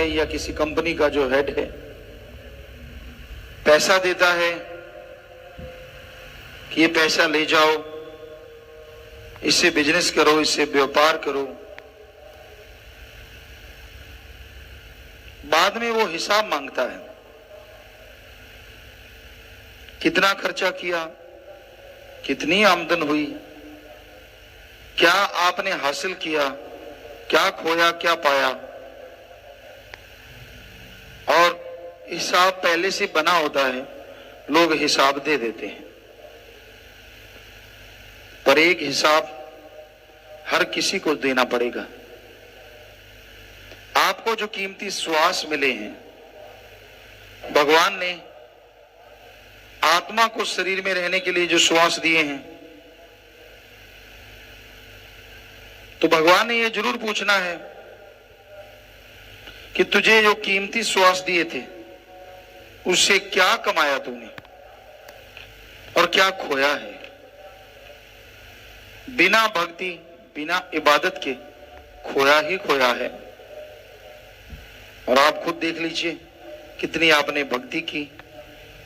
या किसी कंपनी का जो हेड है पैसा देता है कि ये पैसा ले जाओ, इससे बिजनेस करो, इससे व्यापार करो। बाद में वो हिसाब मांगता है, कितना खर्चा किया, कितनी आमदन हुई, क्या आपने हासिल किया, क्या खोया, क्या पाया। और हिसाब पहले से बना होता है, लोग हिसाब दे देते हैं, पर एक हिसाब हर किसी को देना पड़ेगा। आपको जो कीमती श्वास मिले हैं, भगवान ने आत्मा को शरीर में रहने के लिए जो श्वास दिए हैं, तो भगवान ने यह जरूर पूछना है कि तुझे जो कीमती श्वास दिए थे उससे क्या कमाया तूने और क्या खोया है। बिना भक्ति, बिना इबादत के खोया ही खोया है। और आप खुद देख लीजिए, कितनी आपने भक्ति की,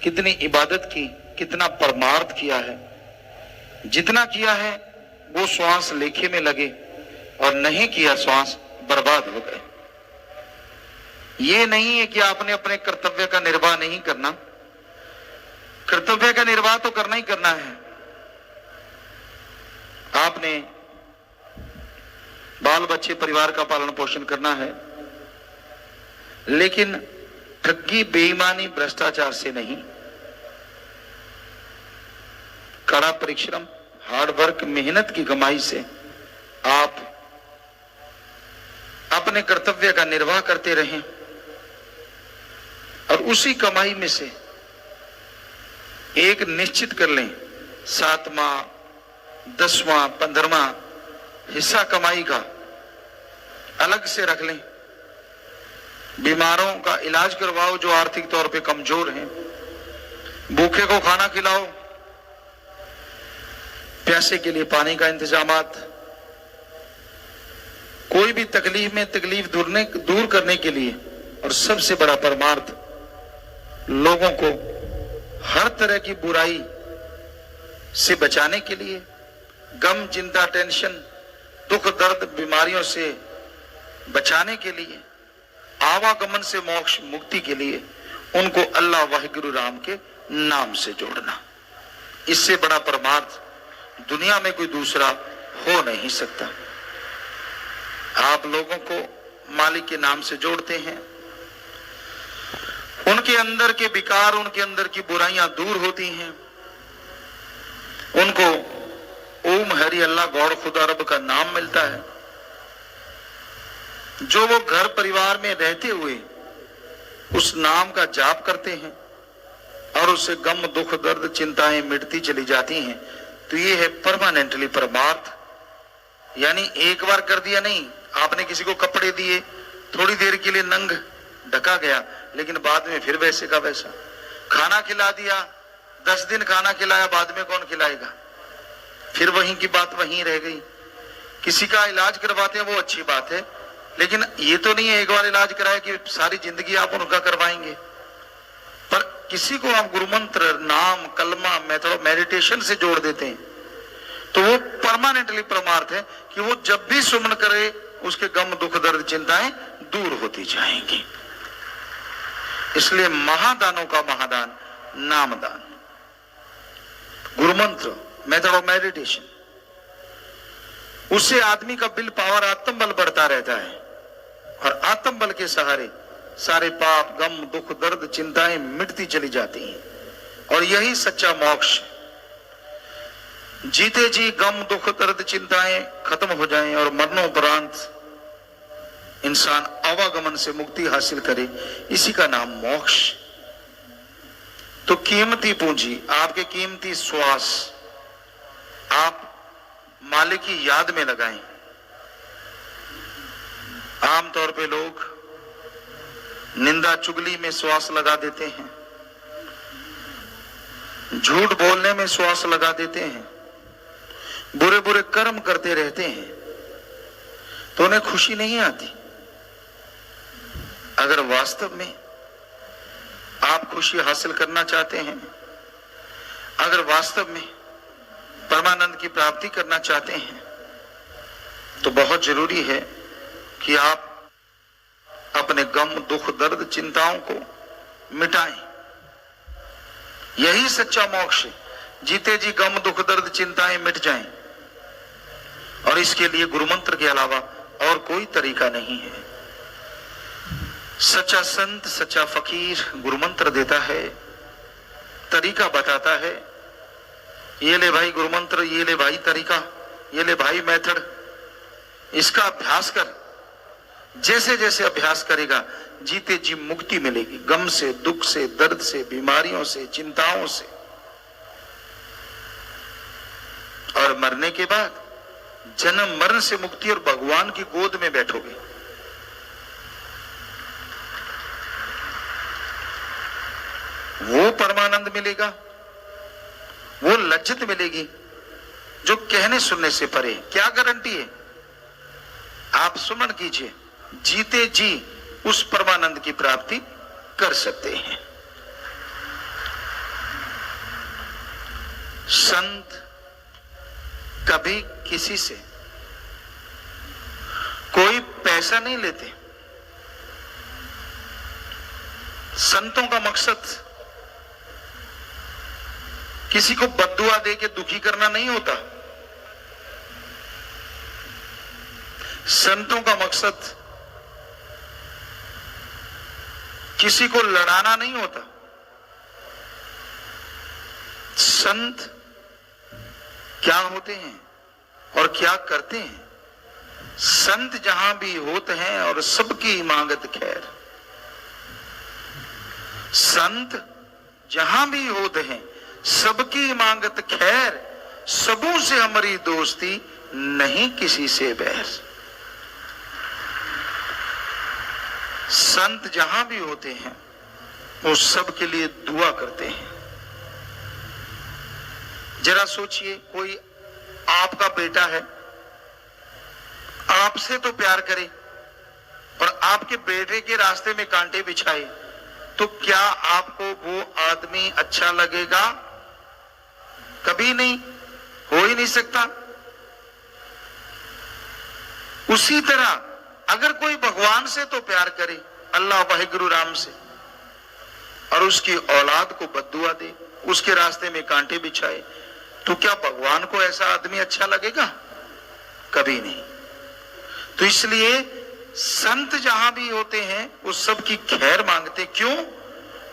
कितनी इबादत की, कितना परमार्थ किया है। जितना किया है वो श्वास लेखे में लगे, और नहीं किया श्वास बर्बाद हो गए। ये नहीं है कि आपने अपने कर्तव्य का निर्वाह नहीं करना, कर्तव्य का निर्वाह तो करना ही करना है। आपने बाल बच्चे परिवार का पालन पोषण करना है, लेकिन ठगी, बेईमानी, भ्रष्टाचार से नहीं। कड़ा परिश्रम, हार्ड वर्क, मेहनत की कमाई से आप अपने कर्तव्य का निर्वाह करते रहें, और उसी कमाई में से एक निश्चित कर लें, 7वां, 10वां, 15वां हिस्सा कमाई का अलग से रख लें। बीमारों का इलाज करवाओ जो आर्थिक तौर पे कमजोर हैं, भूखे को खाना खिलाओ, प्यासे के लिए पानी का इंतजामात। कोई भी तकलीफ में तकलीफ दूर करने के लिए, और सबसे बड़ा परमार्थ, लोगों को हर तरह की बुराई से बचाने के लिए, गम, चिंता, टेंशन, दुख, दर्द, बीमारियों से बचाने के लिए, आवागमन से मोक्ष मुक्ति के लिए उनको अल्लाह वाहिगुरु राम के नाम से जोड़ना। इससे बड़ा परमार्थ दुनिया में कोई दूसरा हो नहीं सकता। आप लोगों को मालिक के नाम से जोड़ते हैं, उनके अंदर के विकार, उनके अंदर की बुराइयां दूर होती हैं। उनको ओम हरि अल्लाह गौड़ खुदा रब का नाम मिलता है, जो वो घर परिवार में रहते हुए उस नाम का जाप करते हैं, और उससे गम, दुख, दर्द, चिंताएं मिटती चली जाती हैं। तो ये है परमानेंटली परमार्थ। यानी एक बार कर दिया नहीं, आपने किसी को कपड़े दिए, थोड़ी देर के लिए नंग ढका गया, लेकिन बाद में फिर वैसे का वैसा। खाना खिला दिया, 10 दिन खाना खिलाया, बाद में कौन खिलाएगा, फिर वहीं की बात वहीं रह गई। किसी का इलाज करवाते हैं वो अच्छी बात है, लेकिन ये तो नहीं है एक बार इलाज कराया कि सारी जिंदगी आप उनका करवाएंगे। पर किसी को आप गुरु मंत्र, नाम, कलमा, मेथड, मेडिटेशन से जोड़ देते हैं, तो वो परमानेंटली परमार्थ है कि वो जब भी सुमन करे उसके गम, दुख, दर्द, चिंताएं दूर होती जाएंगी। इसलिए महादानों का महादान नामदान, गुरु मंत्र, मेथड ऑफ मेडिटेशन, उससे आदमी का विल पावर, आत्म बल बढ़ता रहता है, और आत्म बल के सहारे सारे पाप, गम, दुख, दर्द, चिंताएं मिटती चली जाती हैं। और यही सच्चा मोक्ष। जीते जी गम, दुख, दर्द, चिंताएं खत्म हो जाएं, और मरणोपरांत इंसान आवागमन से मुक्ति हासिल करे, इसी का नाम मोक्ष। तो कीमती पूंजी, आपके कीमती श्वास आप मालिक की याद में लगाएं। आमतौर पे लोग निंदा चुगली में श्वास लगा देते हैं, झूठ बोलने में श्वास लगा देते हैं, बुरे बुरे कर्म करते रहते हैं, तो उन्हें खुशी नहीं आती। अगर वास्तव में आप खुशी हासिल करना चाहते हैं, अगर वास्तव में परमानंद की प्राप्ति करना चाहते हैं, तो बहुत जरूरी है कि आप अपने गम, दुख, दर्द, चिंताओं को मिटाएं। यही सच्चा मोक्ष है। जीते जी गम, दुख, दर्द, चिंताएं मिट जाएं। और इसके लिए गुरु मंत्र के अलावा और कोई तरीका नहीं है। सच्चा संत, सच्चा फकीर गुरु मंत्र देता है, तरीका बताता है। ये ले भाई गुरु मंत्र, ये ले भाई तरीका, ये ले भाई मेथड, इसका अभ्यास कर। जैसे जैसे अभ्यास करेगा जीते जी मुक्ति मिलेगी, गम से, दुख से, दर्द से, बीमारियों से, चिंताओं से। और मरने के बाद जन्म मरण से मुक्ति और भगवान की गोद में बैठोगे। वो परमानंद मिलेगा, वो लज्जत मिलेगी जो कहने सुनने से परे। क्या गारंटी है? आप सुमन कीजिए, जीते जी उस परमानंद की प्राप्ति कर सकते हैं। संत कभी किसी से कोई पैसा नहीं लेते। संतों का मकसद किसी को बद्दुआ दे के दुखी करना नहीं होता। संतों का मकसद किसी को लड़ाना नहीं होता। संत क्या होते हैं और क्या करते हैं? संत जहां भी होते हैं और सबकी मांगत खैर। संत जहां भी होते हैं सबकी मांगत खैर, सबों से हमारी दोस्ती, नहीं किसी से बैर। संत जहां भी होते हैं वो सबके लिए दुआ करते हैं। जरा सोचिए, कोई आपका बेटा है, आपसे तो प्यार करे और आपके बेटे के रास्ते में कांटे बिछाए, तो क्या आपको वो आदमी अच्छा लगेगा? कभी नहीं, हो ही नहीं सकता। उसी तरह अगर कोई भगवान से तो प्यार करे, अल्लाह वाहिगुरु राम से, और उसकी औलाद को बद्दुआ दे, उसके रास्ते में कांटे बिछाए, तो क्या भगवान को ऐसा आदमी अच्छा लगेगा? कभी नहीं। तो इसलिए संत जहां भी होते हैं वो सबकी खैर मांगते। क्यों?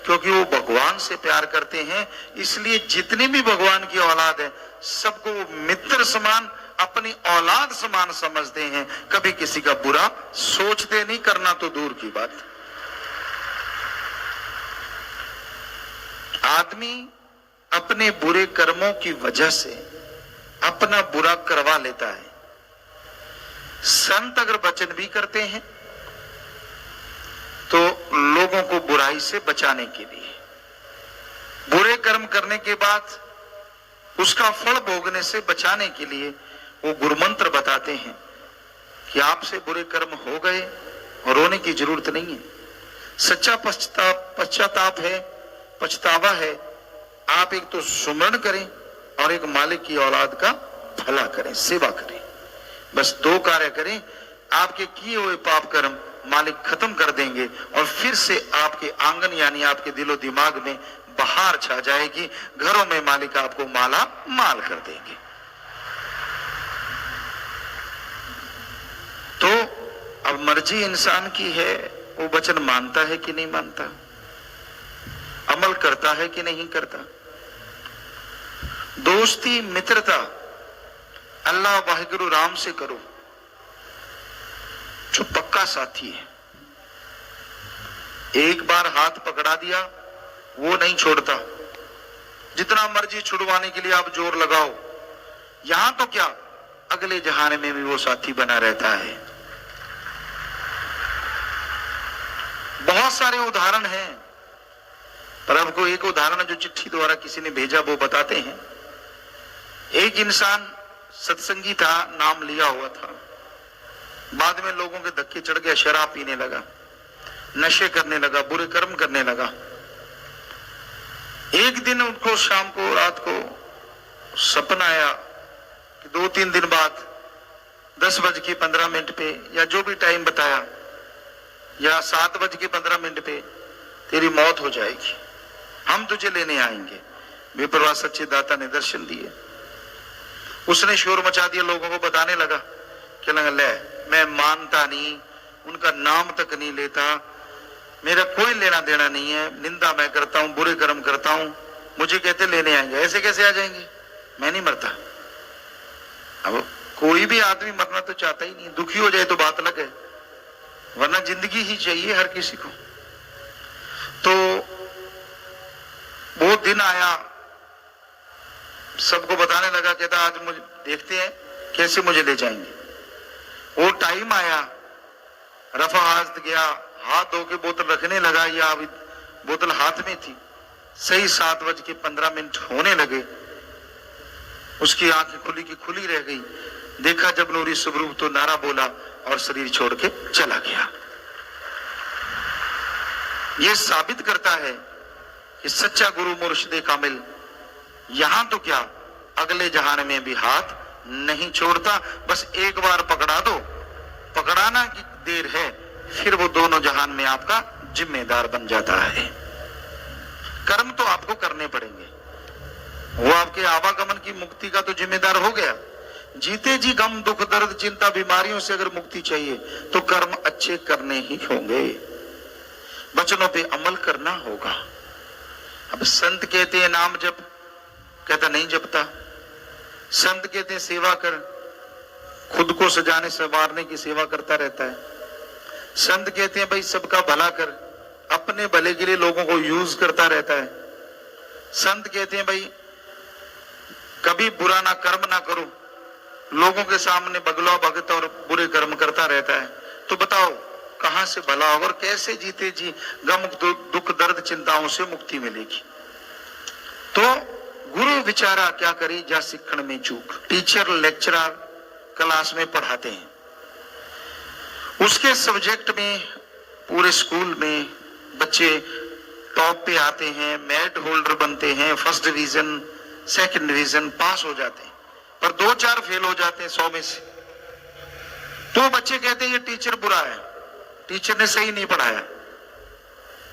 क्योंकि वो भगवान से प्यार करते हैं। इसलिए जितनी भी भगवान की औलाद है सबको वो मित्र समान, अपनी औलाद समान समझते हैं। कभी किसी का बुरा सोचते नहीं, करना तो दूर की बात। आदमी अपने बुरे कर्मों की वजह से अपना बुरा करवा लेता है। संत अगर वचन भी करते हैं तो लोगों को बुराई से बचाने के लिए, बुरे कर्म करने के बाद उसका फल भोगने से बचाने के लिए वो गुरुमंत्र बताते हैं कि आपसे बुरे कर्म हो गए और रोने की जरूरत नहीं है। सच्चा पश्चाताप है, पछतावा है। आप एक तो सुमरण करें और एक मालिक की औलाद का भला करें, सेवा करें। बस दो कार्य करें, आपके किए हुए पाप कर्म मालिक खत्म कर देंगे और फिर से आपके आंगन यानी आपके दिलो दिमाग में बहार छा जाएगी। घरों में मालिक आपको माला माल कर देंगे। तो अब मर्जी इंसान की है, वो वचन मानता है कि नहीं मानता, अमल करता है कि नहीं करता। दोस्ती, मित्रता अल्लाह वाहिगुरु राम से करो, जो पक्का साथी है। एक बार हाथ पकड़ा दिया वो नहीं छोड़ता। जितना मर्जी छुड़वाने के लिए आप जोर लगाओ, यहां तो क्या अगले जहान में भी वो साथी बना रहता है। बहुत सारे उदाहरण हैं, पर आपको एक उदाहरण जो चिट्ठी द्वारा किसी ने भेजा वो बताते हैं। एक इंसान सत्संगी था, नाम लिया हुआ था, बाद में लोगों के धक्के चढ़ गया, शराब पीने लगा। नशे करने लगा, बुरे कर्म करने लगा। एक दिन उनको शाम को, रात को सपना आया कि 2-3 दिन बाद 10:15 पे, या जो भी टाइम बताया, या 7:15 पे तेरी मौत हो जाएगी, हम तुझे लेने आएंगे। बेपरवाह सच्चे दाता ने दर्शन दिए। उसने शोर मचा दिया, लोगों को बताने लगा कि ले, मैं मानता नहीं, उनका नाम तक नहीं लेता, मेरा कोई लेना देना नहीं है, निंदा मैं करता हूं, बुरे कर्म करता हूं, मुझे कहते लेने आएंगे। ऐसे कैसे आ जाएंगे, मैं नहीं मरता। अब कोई भी आदमी मरना तो चाहता ही नहीं, दुखी हो जाए तो बात अलग है, वरना जिंदगी ही चाहिए हर किसी को। तो वो दिन आया, सबको बताने लगा, कहता आज मुझे देखते हैं कैसे मुझे ले जाएंगे। वो टाइम आया, रफा हाथ गया, हाथ धो के बोतल रखने लगा, या अभी बोतल हाथ में थी। सही 7:15 होने लगे, उसकी आंखें खुली की खुली रह गई। देखा जब नूरी स्वरूप तो नारा बोला और शरीर छोड़ के चला गया। यह साबित करता है कि सच्चा गुरु मुर्शिद कामिल यहां तो क्या, अगले जहान में भी हाथ नहीं छोड़ता। बस एक बार पकड़ा दो, पकड़ाना की देर है, फिर वो दोनों जहान में आपका जिम्मेदार बन जाता है। कर्म तो आपको करने पड़ेंगे, वो आपके आवागमन की मुक्ति का तो जिम्मेदार हो गया। जीते जी गम दुख दर्द चिंता बीमारियों से अगर मुक्ति चाहिए तो कर्म अच्छे करने ही होंगे, वचनों पे अमल करना होगा। अब संत कहते हैं नाम जप, कहता नहीं जपता। संत कहते हैं सेवा कर, खुद को सजाने संवारने की सेवा करता रहता है। संत कहते हैं भाई सबका भला कर, अपने भले के लिए लोगों को यूज करता रहता है। संत कहते हैं भाई कभी बुरा ना कर्म ना करो, लोगों के सामने बगला भगत और बुरे कर्म करता रहता है। तो बताओ कहां से भला होगा और कैसे जीते जी गम दुख दर्द चिंताओं से मुक्ति मिलेगी। तो गुरु विचारा क्या करे जा सीखण में चूक। टीचर लेक्चरर क्लास में पढ़ाते हैं, उसके सब्जेक्ट में पूरे स्कूल में बच्चे टॉप पे आते हैं, मेरिट होल्डर बनते हैं, first division second division pass हो जाते हैं, पर 2-4 फेल हो जाते हैं 100 में से। तो बच्चे कहते हैं ये टीचर बुरा है, टीचर ने सही नहीं पढ़ाया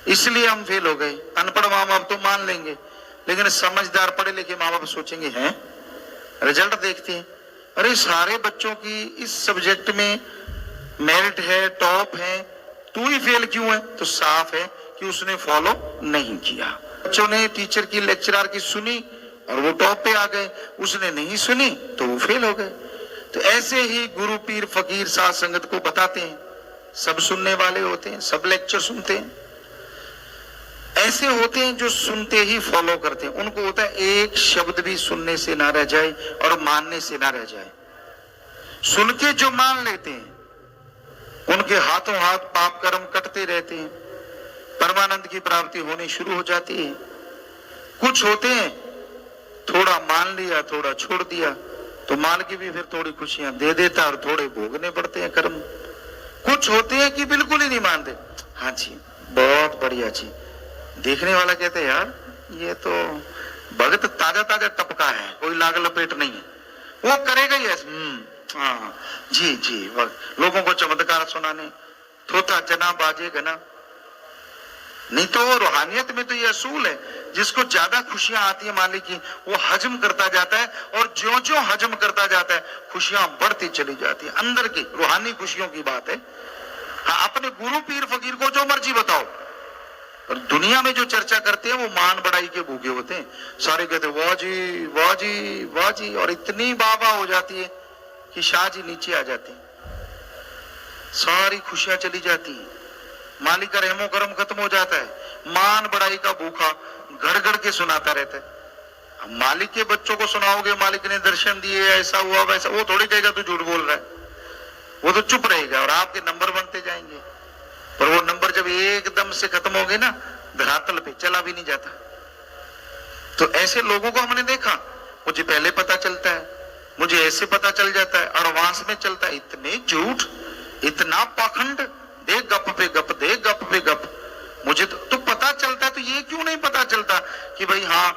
इसलिए हम फेल हो गए। अनपढ़ माँ बाप तो मान लेंगे, लेकिन समझदार पढ़े लिखे माँ बाप सोचेंगे हैं, रिजल्ट देखते हैं, अरे सारे बच्चों की इस सब्जेक्ट में मेरिट है, टॉप है, तू ही फेल क्यों है? तो साफ है कि उसने फॉलो नहीं किया। बच्चों ने टीचर की लेक्चरर की सुनी और वो टॉप पे आ गए, उसने नहीं सुनी तो वो फेल हो गए। तो ऐसे ही गुरु पीर फकीर साध संगत को बताते हैं, सब सुनने वाले होते हैं, सब लेक्चर सुनते हैं। ऐसे होते हैं जो सुनते ही फॉलो करते हैं, उनको होता है एक शब्द भी सुनने से ना रह जाए और मानने से ना रह जाए। सुन के जो मान लेते हैं उनके हाथों हाथ पाप कर्म कटते रहते हैं, परमानंद की प्राप्ति होनी शुरू हो जाती है। कुछ होते हैं थोड़ा मान लिया थोड़ा छोड़ दिया तो माल की भी फिर थोड़ी खुशियां दे देता और थोड़े भोगने पड़ते हैं कर्म। कुछ होते हैं कि बिल्कुल ही नहीं मानते, हाँ जी बहुत बढ़िया जी, देखने वाला कहते हैं यार ये तो भगत ताजा ताजा टपका है, कोई लाग लपेट नहीं है, वो करेगा ही ऐसे। हाँ जी जी, लोगों को चमत्कार सुनाने थोथा जना बाजेगा ना। नहीं तो रूहानियत में तो ये असूल है, जिसको ज्यादा खुशियां आती है मालिक की वो हजम करता जाता है, और ज्यों ज्यों हजम करता जाता है खुशियां बढ़ती चली जाती है। अंदर की रूहानी खुशियों की बात है। हाँ, अपने गुरु पीर फकीर को जो मर्जी बताओ, और दुनिया में जो चर्चा करते हैं वो मान बढ़ाई के भूखे होते हैं। सारे कहते वाह जी वाह जी वाह जी, और इतनी बाबा हो जाती है कि शाह जी नीचे आ जाती है, सारी खुशियां चली जाती है, मालिक का रहमो करम खत्म हो जाता है। मान बढ़ाई का भूखा गड़ गड़ के सुनाता रहता है। अब मालिक के बच्चों को सुनाओगे मालिक ने दर्शन दिए, ऐसा हुआ वैसा, वो थोड़ी कहेगा तू झूठ बोल रहा है, वो तो चुप रहेगा और आपके नंबर बनते जाएंगे। पर वो नंबर जब एकदम से खत्म हो गए ना, धरातल पे चला भी नहीं जाता। तो ऐसे लोगों को हमने देखा, मुझे पहले पता चलता है, मुझे ऐसे पता चल जाता है, एडवांस में चलता है। इतने झूठ, इतना पाखंड, दे गप पे गप, दे गप पे गप। मुझे तो पता चलता, तो ये क्यों नहीं पता चलता कि भाई हाँ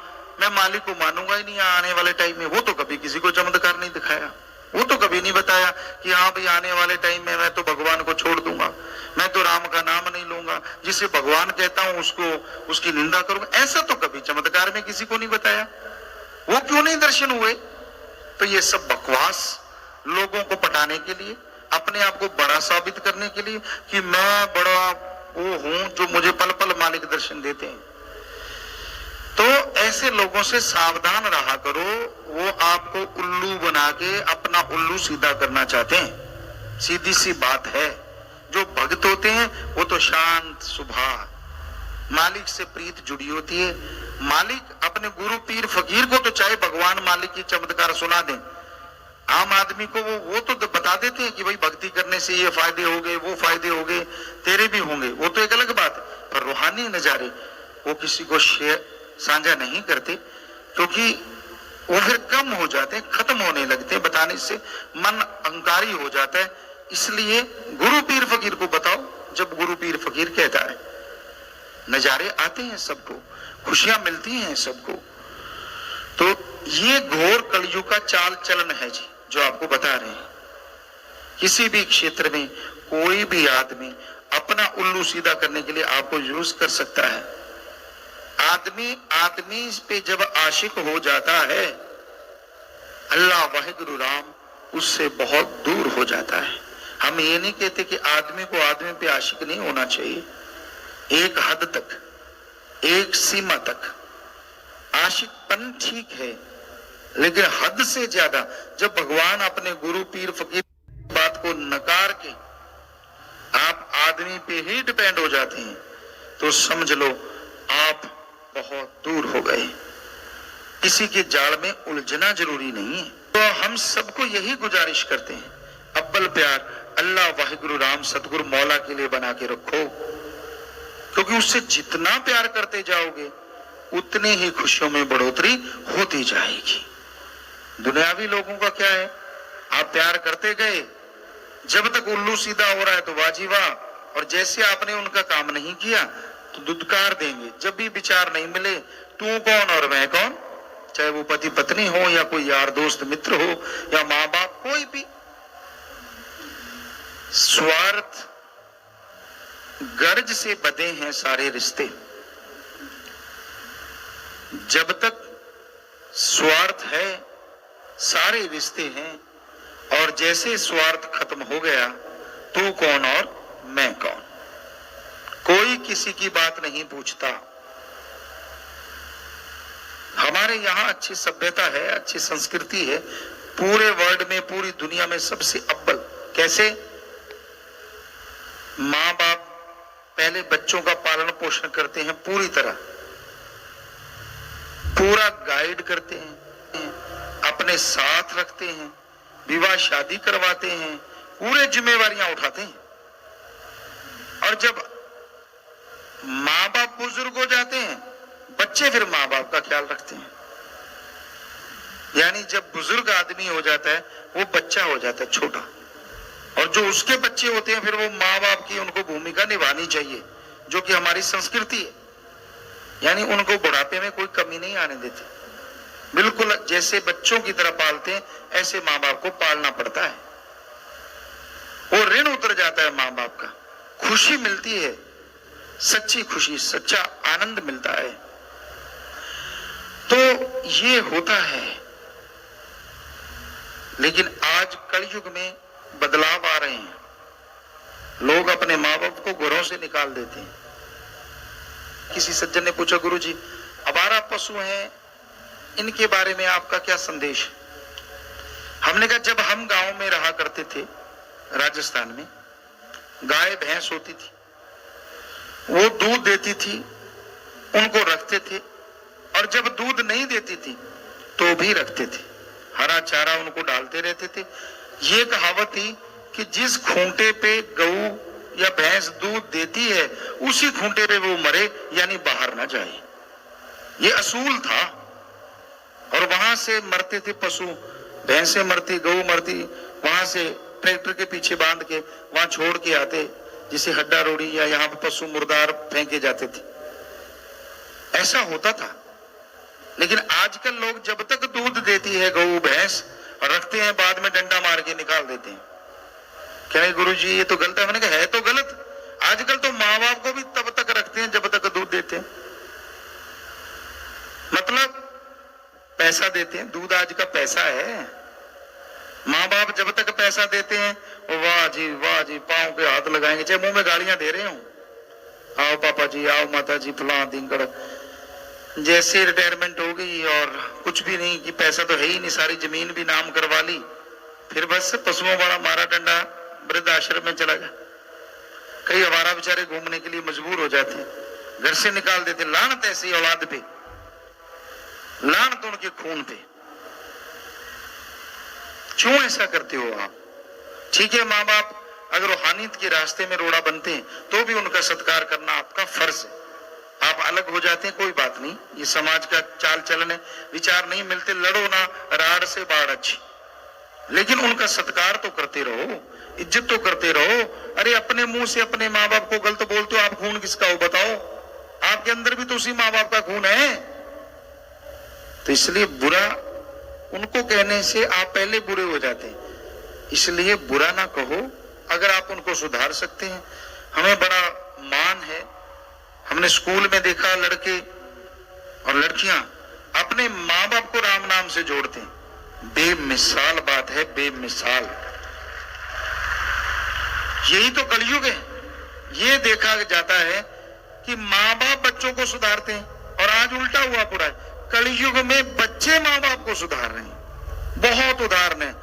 मैं मालिक को मानूंगा ही नहीं आने वाले टाइम में। वो तो कभी किसी को चमत्कार नहीं दिखाया, वो तो कभी नहीं बताया कि हाँ भाई आने वाले टाइम में मैं तो भगवान को छोड़ दूंगा, मैं तो राम का नाम नहीं लूंगा, जिसे भगवान कहता हूं उसको उसकी निंदा करूंगा। ऐसा तो कभी चमत्कार में किसी को नहीं बताया। वो क्यों नहीं दर्शन हुए? तो ये सब बकवास, लोगों को पटाने के लिए, अपने आप को बड़ा साबित करने के लिए कि मैं बड़ा वो हूं जो मुझे पल पल मालिक दर्शन देते हैं। तो ऐसे लोगों से सावधान रहा करो, वो आपको उल्लू बना के अपना उल्लू सीधा करना चाहते हैं। सीधी सी बात है, जो भक्त होते हैं वो तो शांत स्वभाव, मालिक से प्रीत जुड़ी होती है। मालिक अपने गुरु पीर फकीर को तो चाहे भगवान मालिक की चमत्कार सुना दें, आम आदमी को वो तो बता देते हैं कि भाई भक्ति करने से ये फायदे हो गए, वो फायदे हो गए, तेरे भी होंगे, वो तो एक अलग बात है। पर रूहानी नजारे वो किसी को साझा नहीं करते, क्योंकि वो फिर कम हो जाते हैं, खत्म होने लगते हैं, बताने से मन अहंकारी हो जाता है। इसलिए गुरु पीर फकीर को बताओ, जब गुरु पीर फकीर कहता है। नजारे आते हैं सबको, खुशियां मिलती हैं सबको। तो ये घोर कलयुग का चाल चलन है जी, जो आपको बता रहे हैं। किसी भी क्षेत्र में कोई भी आदमी अपना उल्लू सीधा करने के लिए आपको यूज कर सकता है। आदमी पे जब आशिक हो जाता है, अल्लाह वाहिगुरु राम उससे बहुत दूर हो जाता है। हम ये नहीं कहते कि आदमी को आदमी पे आशिक नहीं होना चाहिए, एक हद तक, एक सीमा तक आशिकपन ठीक है, लेकिन हद से ज्यादा जब भगवान अपने गुरु पीर फकीर बात को नकार के आप आदमी पे ही डिपेंड हो जाते हैं, तो समझ लो आप बहुत दूर हो गए। किसी के जाल में उलझना जरूरी नहीं है। तो हम सबको यही गुजारिश करते हैं, अव्वल प्यार अल्लाह वाहिगुरु राम सतगुरु मौला के लिए बना के रखो, क्योंकि उससे जितना प्यार करते जाओगे उतनी ही खुशियों में बढ़ोतरी होती जाएगी। दुनियावी लोगों का क्या है, आप प्यार करते गए, जब तक उल्लू सीधा हो रहा है तो वाजी वाह, और जैसे आपने उनका काम नहीं किया तो दुत्कार देंगे। जब भी विचार नहीं मिले, तू कौन और मैं कौन, चाहे वो पति पत्नी हो या कोई यार दोस्त मित्र हो या माँ बाप, कोई भी। स्वार्थ गर्ज से बंधे हैं सारे रिश्ते। जब तक स्वार्थ है सारे रिश्ते हैं, और जैसे स्वार्थ खत्म हो गया तू कौन और मैं कौन, कोई किसी की बात नहीं पूछता। हमारे यहाँ अच्छी सभ्यता है, अच्छी संस्कृति है, पूरे वर्ल्ड में, पूरी दुनिया में सबसे अव्वल। कैसे? माँ बाप पहले बच्चों का पालन पोषण करते हैं पूरी तरह, पूरा गाइड करते हैं, अपने साथ रखते हैं, विवाह शादी करवाते हैं, पूरे जिम्मेवारियां उठाते हैं। और जब माँ बाप बुजुर्ग हो जाते हैं, बच्चे फिर माँ बाप का ख्याल रखते हैं। यानी जब बुजुर्ग आदमी हो जाता है वो बच्चा हो जाता है छोटा, और जो उसके बच्चे होते हैं फिर वो माँ बाप की उनको भूमिका निभानी चाहिए, जो कि हमारी संस्कृति है। यानी उनको बुढ़ापे में कोई कमी नहीं आने देती, बिल्कुल जैसे बच्चों की तरह पालते हैं ऐसे माँ बाप को पालना पड़ता है। वो ऋण उतर जाता है माँ बाप का, खुशी मिलती है, सच्ची खुशी, सच्चा आनंद मिलता है। तो ये होता है। लेकिन आज कलयुग में बदलाव आ रहे हैं, लोग अपने माँ बाप को घरों से निकाल देते हैं। किसी सज्जन ने पूछा, गुरु जी आवारा पशु हैं, इनके बारे में आपका क्या संदेश? हमने कहा जब हम गांव में रहा करते थे राजस्थान में, गाय भैंस होती थी, वो दूध देती थी, उनको रखते थे, और जब दूध नहीं देती थी तो भी रखते थे, हरा चारा उनको डालते रहते थे। ये कहावत थी कि जिस खूंटे पे गऊ या भैंस दूध देती है उसी खूंटे पे वो मरे, यानी बाहर ना जाए। ये असूल था। और वहां से मरते थे पशु, भैंसें मरती, गऊ मरती, वहां से ट्रैक्टर के पीछे बांध के वहां छोड़ के आते, जिसे हड्डा रोड़ी या यहाँ पे पशु मुर्दार फेंके जाते थे, ऐसा होता था। लेकिन आजकल लोग जब तक दूध देती है गऊ भैंस और रखते हैं, बाद में डंडा मार के निकाल देते हैं। क्या है गुरु जी ये तो गलत है? मैंने कहा है तो गलत। आजकल तो माँ बाप को भी तब तक रखते हैं जब तक दूध देते हैं, मतलब पैसा देते हैं। दूध आज का पैसा है। माँ बाप जब तक पैसा देते हैं, वाह जी पांव पे हाथ लगाएंगे, चाहे मुंह में गालियां दे रहे हो, आओ पापा जी, आओ माता जी, फलां ढिंकड़। जैसे रिटायरमेंट हो गई और कुछ भी नहीं, कि पैसा तो है ही नहीं, सारी जमीन भी नाम करवा ली, फिर बस पशुओं वाला मारा डंडा वृद्ध आश्रम में चला गया। कई हमारा बेचारे घूमने के लिए मजबूर हो जाते हैं, घर से निकाल देते। लानत ऐसी औलाद पे, लानत उनके खून पे। क्यों ऐसा करते हो आप? ठीक है, माँ बाप अगर रूहानियत के रास्ते में रोड़ा बनते हैं तो भी उनका सत्कार करना आपका फर्ज है। आप अलग हो जाते हैं कोई बात नहीं, ये समाज का चाल चलन है, विचार नहीं मिलते, लड़ो ना, राड़ से बाढ़ अच्छी, लेकिन उनका सत्कार तो करते रहो, इज्जत तो करते रहो। अरे अपने मुंह से अपने माँ बाप को गलत बोलते हो, आप खून किसका हो बताओ? आपके अंदर भी तो उसी माँ बाप का खून है। तो इसलिए बुरा उनको कहने से आप पहले बुरे हो जाते हैं, इसलिए बुरा ना कहो। अगर आप उनको सुधार सकते हैं, हमें बड़ा मान है। हमने स्कूल में देखा लड़के और लड़कियां अपने माँ बाप को राम नाम से जोड़ते हैं। बेमिसाल बात है, बेमिसाल। यही तो कलयुग है। ये देखा जाता है कि माँ बाप बच्चों को सुधारते हैं, और आज उल्टा हुआ पूरा है। कलयुग में बच्चे माँ बाप को सुधार रहे हैं। बहुत उदाहरण है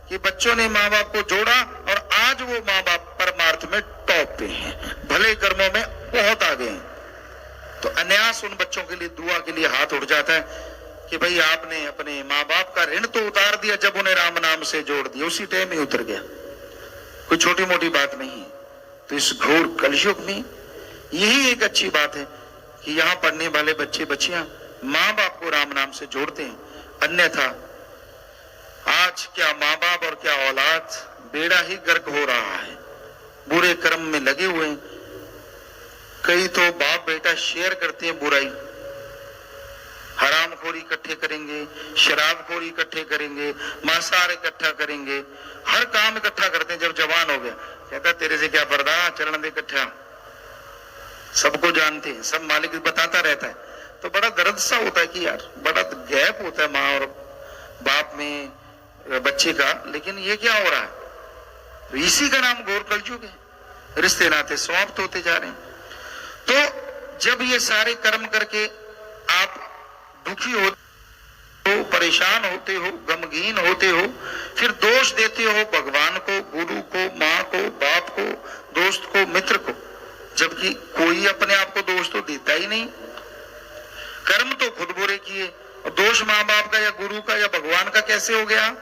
कि बच्चों ने माँ बाप को जोड़ा और आज वो माँ बाप परमार्थ में टॉप पे हैं, भले कर्मों में बहुत आगे हैं। तो अन्यास उन बच्चों के लिए दुआ के लिए हाथ उठ जाता है कि भाई आपने अपने माँ बाप का ऋण तो उतार दिया जब उन्हें राम नाम से जोड़ दिया, उसी टाइम ही उतर गया। कोई छोटी मोटी बात नहीं। तो इस घोर कलयुग में यही एक अच्छी बात है कि यहाँ पढ़ने वाले बच्चे बच्चियां माँ बाप को राम नाम से जोड़ते हैं। अन्यथा आज क्या माँ बाप और क्या औलाद बेड़ा ही गर्क हो रहा है, बुरे कर्म में लगे हुए हैं। कई तो बाप बेटा शेयर करते हैं बुराई, हरामखोरी इकट्ठे करेंगे, शराबखोरी इकट्ठे करेंगे, मांसाहार इकट्ठा करेंगे, हर काम इकट्ठा करते हैं। जब जवान हो गया कहता तेरे से क्या पर्दा, चरण दे इकट्ठा। सबको जानते हैं, सब मालिक बताता रहता है। तो बड़ा दर्द सा होता है कि यार बड़ा गैप होता है माँ और बाप में बच्चे का, लेकिन ये क्या हो रहा है? तो इसी का नाम घोर कलयुग है। रिश्ते नाते समाप्त होते जा रहे हैं। तो जब ये सारे कर्म करके आप दुखी होते हो, परेशान होते हो, गमगीन होते हो, फिर दोष देते हो भगवान को, गुरु को, माँ को, बाप को, दोस्त को, मित्र को, जबकि कोई अपने आप को दोष तो देता ही नहीं। कर्म तो खुद बुरे किए, और दोष माँ बाप का या गुरु का या भगवान का कैसे हो गया?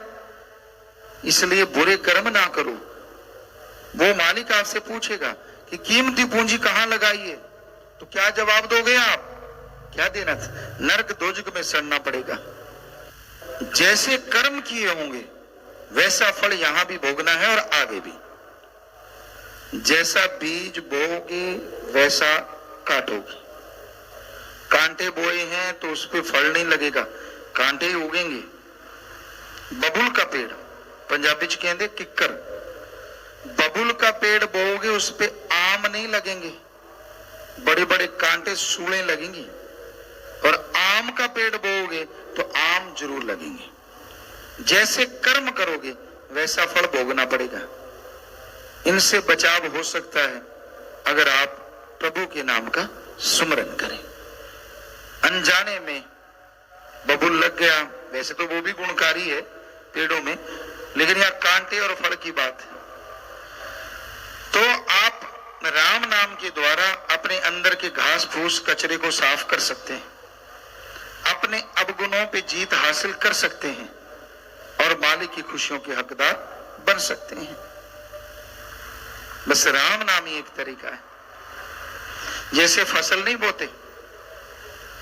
इसलिए बुरे कर्म ना करो। वो मालिक आपसे पूछेगा कि कीमती पूंजी कहां लगाई है, तो क्या जवाब दोगे आप? क्या देना था? नरक दोजक में सड़ना पड़ेगा। जैसे कर्म किए होंगे वैसा फल यहां भी भोगना है और आगे भी। जैसा बीज बोओगे वैसा काटोगे। कांटे बोए हैं तो उस पे फल नहीं लगेगा, कांटे ही उगेंगे। बबुल का पेड़ पंजाबी च कहते किक्कर, बबुल का पेड़ बोओगे उस पे आम नहीं लगेंगे, बड़े बड़े कांटे सूले लगेंगी। और आम का पेड़ बोओगे तो आम जरूर लगेंगे। जैसे कर्म करोगे वैसा फल भोगना पड़ेगा। इनसे बचाव हो सकता है अगर आप प्रभु के नाम का सुमरन करें। अनजाने में बबुल लग गया, वैसे तो वो भी गुणकारी है पेड़ों में, लेकिन यह कांटे और फल की बात है। तो आप राम नाम के द्वारा अपने अंदर के घास फूस कचरे को साफ कर सकते हैं, अपने अवगुणों पे जीत हासिल कर सकते हैं और मालिक की खुशियों के हकदार बन सकते हैं। बस राम नाम ही एक तरीका है। जैसे फसल नहीं बोते,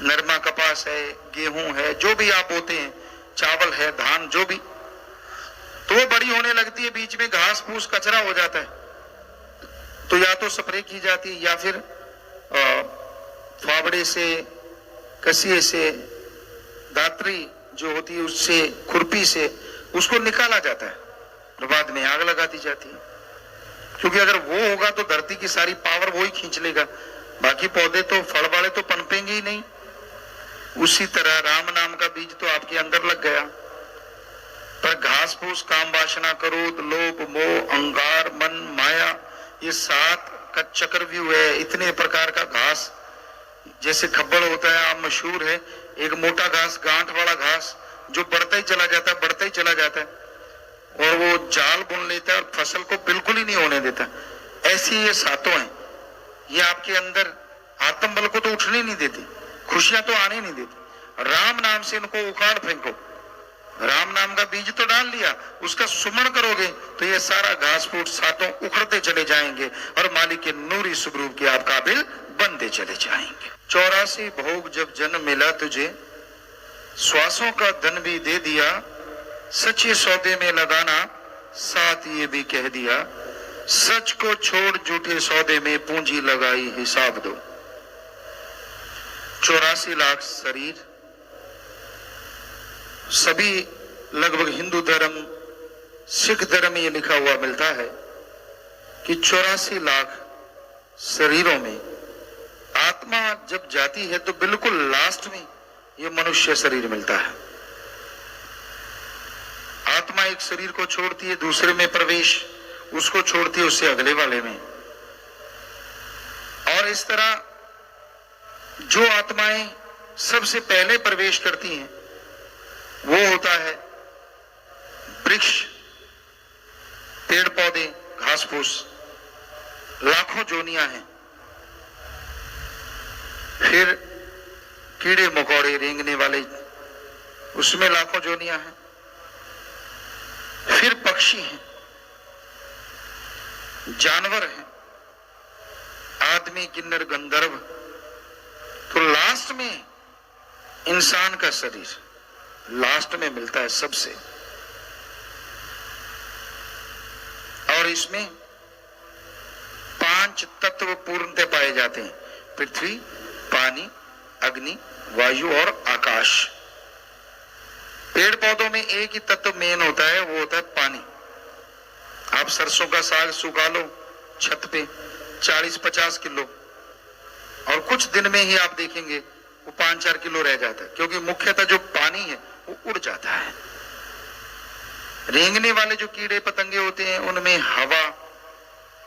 नरमा कपास है, गेहूं है, जो भी आप बोते हैं, चावल है, धान, जो भी, तो वो बड़ी होने लगती है, बीच में घास फूस कचरा हो जाता है। तो या तो स्प्रे की जाती है या फिर फावड़े से, कसिए से, दातरी जो होती है उससे, खुरपी से उसको निकाला जाता है और बाद में आग लगा दी जाती है। क्योंकि अगर वो होगा तो धरती की सारी पावर वो ही खींच लेगा, बाकी पौधे तो, फल वाले तो पनपेंगे ही नहीं। उसी तरह राम नाम का बीज तो आपके अंदर लग गया, पर घास फूस, काम वासना, क्रोध, लोभ, मोह, अहंकार, मन, माया, ये 7 का चक्रव्यूह है। इतने प्रकार का घास, जैसे खब्बड़ होता है, आप मशहूर है, एक मोटा घास, गांठ वाला घास जो बढ़ता ही चला जाता है, बढ़ता ही चला जाता है और वो जाल बुन लेता है और फसल को बिल्कुल ही नहीं होने देता। ऐसी ये 7 हैं, ये आपके अंदर आत्म बल को तो उठने नहीं देती, खुशियां तो आने नहीं देती। राम नाम से इनको उखाड़ फेंको, राम नाम का बीज तो डाल लिया, उसका सुमन करोगे तो ये सारा घास फूस 7 उखड़ते चले जाएंगे और मालिक के नूरी स्वरूप के आप काबिल बनते चले जाएंगे। 84 भोग जब जन्म मिला तुझे, श्वासों का धन भी दे दिया, सच्चे सौदे में लगाना साथ ये भी कह दिया, सच को छोड़ झूठे सौदे में पूंजी लगाई हिसाब दो। 84 लाख शरीर, सभी लगभग हिंदू धर्म, सिख धर्म ये लिखा हुआ मिलता है कि 84 लाख शरीरों में आत्मा जब जाती है तो बिल्कुल लास्ट में ये मनुष्य शरीर मिलता है। आत्मा एक शरीर को छोड़ती है, दूसरे में प्रवेश, उसको छोड़ती है, उससे अगले वाले में। और इस तरह जो आत्माएं सबसे पहले प्रवेश करती हैं वो होता है वृक्ष, पेड़ पौधे, घास फूस, लाखों जोनियां हैं। फिर कीड़े मकोड़े, रेंगने वाले, उसमें लाखों जोनियां हैं। फिर पक्षी हैं, जानवर हैं, आदमी, किन्नर, गंधर्व, तो लास्ट में इंसान का शरीर लास्ट में मिलता है सबसे। और इसमें 5 तत्व पूर्णतः पाए जाते हैं, पृथ्वी, पानी, अग्नि, वायु और आकाश। पेड़ पौधों में एक ही तत्व मेन होता है, वो होता है पानी। आप सरसों का साग सुखा लो छत पे 40-50 किलो, और कुछ दिन में ही आप देखेंगे वो 5-4 किलो रह जाता है, क्योंकि मुख्यतः जो पानी है वो उड़ जाता है। रेंगने वाले जो कीड़े पतंगे होते हैं उनमें हवा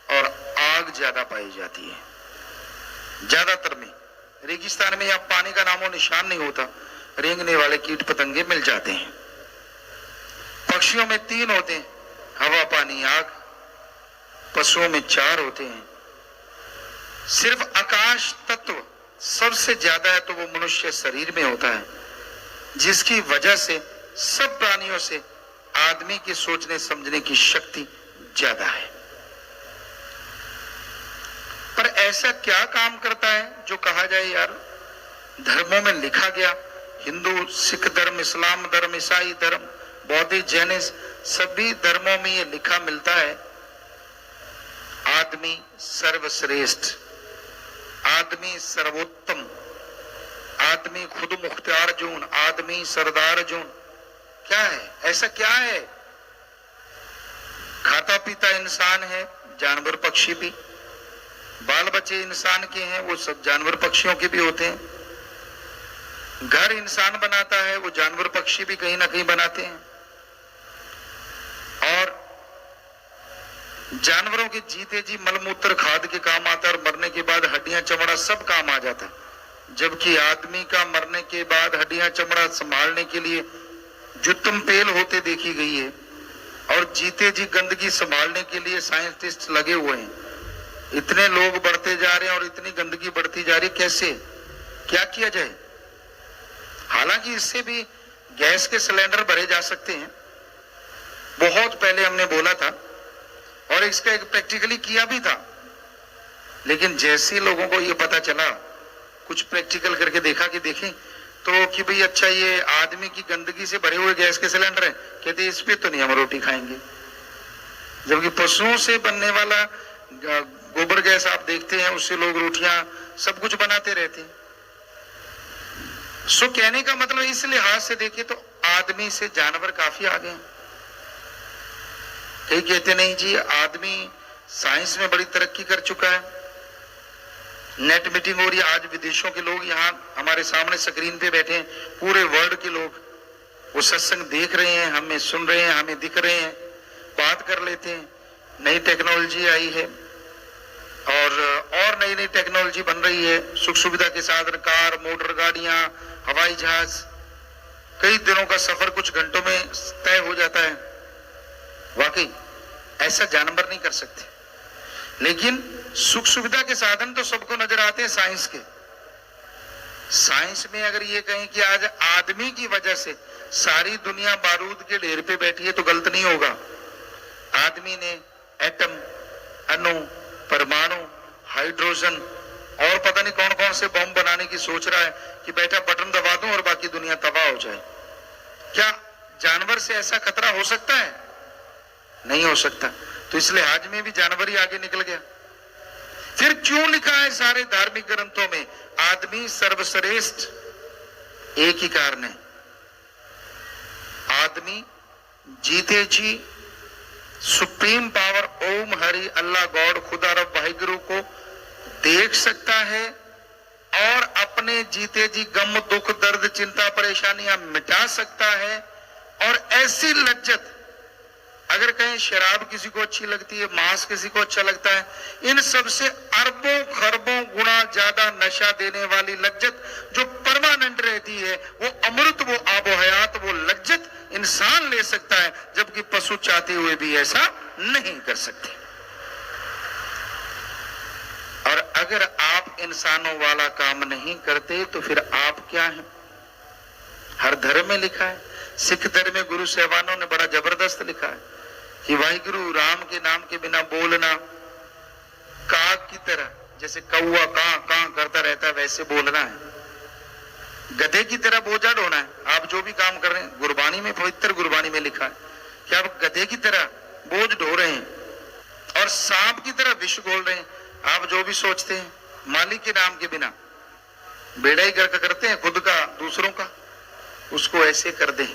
और आग ज्यादा पाई जाती है। ज्यादातर में रेगिस्तान में या पानी का नामो निशान नहीं होता, रेंगने वाले कीट पतंगे मिल जाते हैं। पक्षियों में 3 होते हैं, हवा, पानी, आग। पशुओं में 4 होते हैं। सिर्फ आकाश तत्व सबसे ज्यादा है तो वो मनुष्य शरीर में होता है, जिसकी वजह से सब प्राणियों से आदमी की सोचने समझने की शक्ति ज्यादा है। पर ऐसा क्या काम करता है जो कहा जाए यार धर्मों में लिखा गया, हिंदू, सिख धर्म, इस्लाम धर्म, ईसाई धर्म, बौद्ध, जैन, सभी धर्मों में ये लिखा मिलता है, आदमी सर्वश्रेष्ठ, आदमी सर्वोत्तम, आदमी खुद मुख्तियार जून, आदमी सरदार जून। क्या है, ऐसा क्या है? खाता पीता इंसान है, जानवर पक्षी भी। बाल बच्चे इंसान के हैं, वो सब जानवर पक्षियों के भी होते हैं। घर इंसान बनाता है, वो जानवर पक्षी भी कहीं ना कहीं बनाते हैं। और जानवरों के जीते जी मलमूत्र खाद के काम आता है, और मरने के बाद हड्डियां चमड़ा सब काम आ जाता है। जबकि आदमी का मरने के बाद हड्डियां चमड़ा संभालने के लिए जुत्तम पेल होते देखी गई है, और जीते जी गंदगी संभालने के लिए साइंटिस्ट लगे हुए हैं। इतने लोग बढ़ते जा रहे हैं और इतनी गंदगी बढ़ती जा रही, कैसे, क्या किया जाए? हालांकि इससे भी गैस के सिलेंडर भरे जा सकते हैं, बहुत पहले हमने बोला था, और इसका एक प्रैक्टिकली किया भी था। लेकिन जैसे लोगों को ये पता चला, कुछ प्रैक्टिकल करके देखा कि देखें तो कि भाई अच्छा ये आदमी की गंदगी से भरे हुए गैस के सिलेंडर है, कहते इस पे तो नहीं हम रोटी खाएंगे। जबकि पशुओं से बनने वाला गोबर गैस आप देखते हैं, उससे लोग रोटियां सब कुछ बनाते रहते हैं। सो कहने का मतलब इस लिहाज से देखें तो आदमी से जानवर काफी आगे हैं। कई कहते नहीं जी आदमी साइंस में बड़ी तरक्की कर चुका है, नेट मीटिंग हो रही है, आज विदेशों के लोग यहाँ हमारे सामने स्क्रीन पे बैठे हैं, पूरे वर्ल्ड के लोग वो सत्संग देख रहे हैं, हमें सुन रहे हैं, हमें दिख रहे हैं, बात कर लेते हैं। नई टेक्नोलॉजी आई है और नई नई टेक्नोलॉजी बन रही है, सुख सुविधा के साधन, कार, मोटर गाड़ियां, हवाई जहाज, कई दिनों का सफर कुछ घंटों में तय हो जाता है। वाकई ऐसा जानवर नहीं कर सकते, लेकिन सुख सुविधा के साधन तो सबको नजर आते हैं साइंस के। साइंस में अगर ये कहें कि आज आदमी की वजह से सारी दुनिया बारूद के ढेर पे बैठी है तो गलत नहीं होगा। आदमी ने एटम, अणु, परमाणु, हाइड्रोजन और पता नहीं कौन कौन से बम बनाने की सोच रहा है कि बेटा बटन दबा दूं और बाकी दुनिया तबाह हो जाए। क्या जानवर से ऐसा खतरा हो सकता है? नहीं हो सकता। तो इस लिहाज में भी जानवर ही आगे निकल गया। फिर क्यों लिखा है सारे धार्मिक ग्रंथों में आदमी सर्वश्रेष्ठ? एक ही कारण है, आदमी जीते जी सुप्रीम पावर ओम हरि अल्लाह गॉड खुदा रब वाहिगुरु को देख सकता है और अपने जीते जी गम दुख दर्द चिंता परेशानियां मिटा सकता है। और ऐसी लज्जत, अगर कहें शराब किसी को अच्छी लगती है, मांस किसी को अच्छा लगता है, इन सब से अरबों खरबों गुना ज्यादा नशा देने वाली लज्जत जो परमानेंट रहती है, वो अमृत, वो आबो हयात, वो लज्जत इंसान ले सकता है, जबकि पशु चाहते हुए भी ऐसा नहीं कर सकते। और अगर आप इंसानों वाला काम नहीं करते तो फिर आप क्या हैं? हर धर्म में लिखा है। सिख धर्म में गुरु साहबानों ने बड़ा जबरदस्त लिखा है कि वाहिगुरु राम के नाम के बिना बोलना, काग की तरह, जैसे कौवा कां कां करता रहता है वैसे बोलना है, गधे की तरह बोझा ढोना है। आप जो भी काम कर रहे हैं, गुरबानी में, पवित्र गुरबानी में लिखा है कि आप गधे की तरह बोझ ढो रहे हैं और सांप की तरह विष घोल रहे हैं। आप जो भी सोचते हैं मालिक के नाम के बिना, बेड़ा ही गर्क करते हैं खुद का दूसरों का, उसको ऐसे कर दें,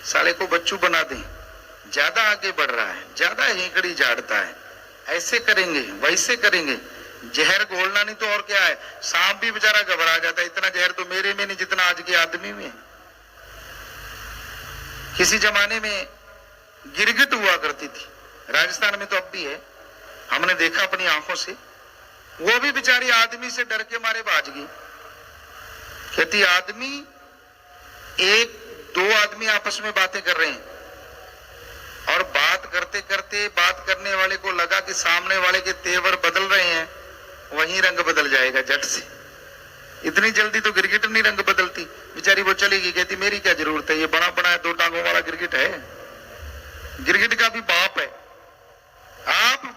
साले को बच्चू बना दें, ज्यादा आगे बढ़ रहा है, ज्यादा हेकड़ी झाड़ता है, ऐसे करेंगे वैसे करेंगे, जहर घोलना नहीं तो और क्या है। सांप भी बेचारा घबरा जाता है, इतना जहर तो मेरे में नहीं जितना आज के आदमी में है। किसी जमाने में गिरगिट हुआ करती थी, राजस्थान में तो अब भी है, हमने देखा अपनी आंखों से, वो भी बेचारी आदमी से डर के मारे भाज गई। कहती आदमी, एक दो आदमी आपस में बातें कर रहे हैं और बात करते करते बात करने वाले को लगा कि सामने वाले के तेवर बदल रहे हैं, वहीं रंग बदल जाएगा झट से। इतनी जल्दी तो गिरगिट नहीं रंग बदलती, बेचारी वो चलेगी। कहती मेरी क्या जरूरत है, ये बड़ा बड़ा है, दो टांगों वाला गिरगिट है, गिरगिट का भी बाप है। आप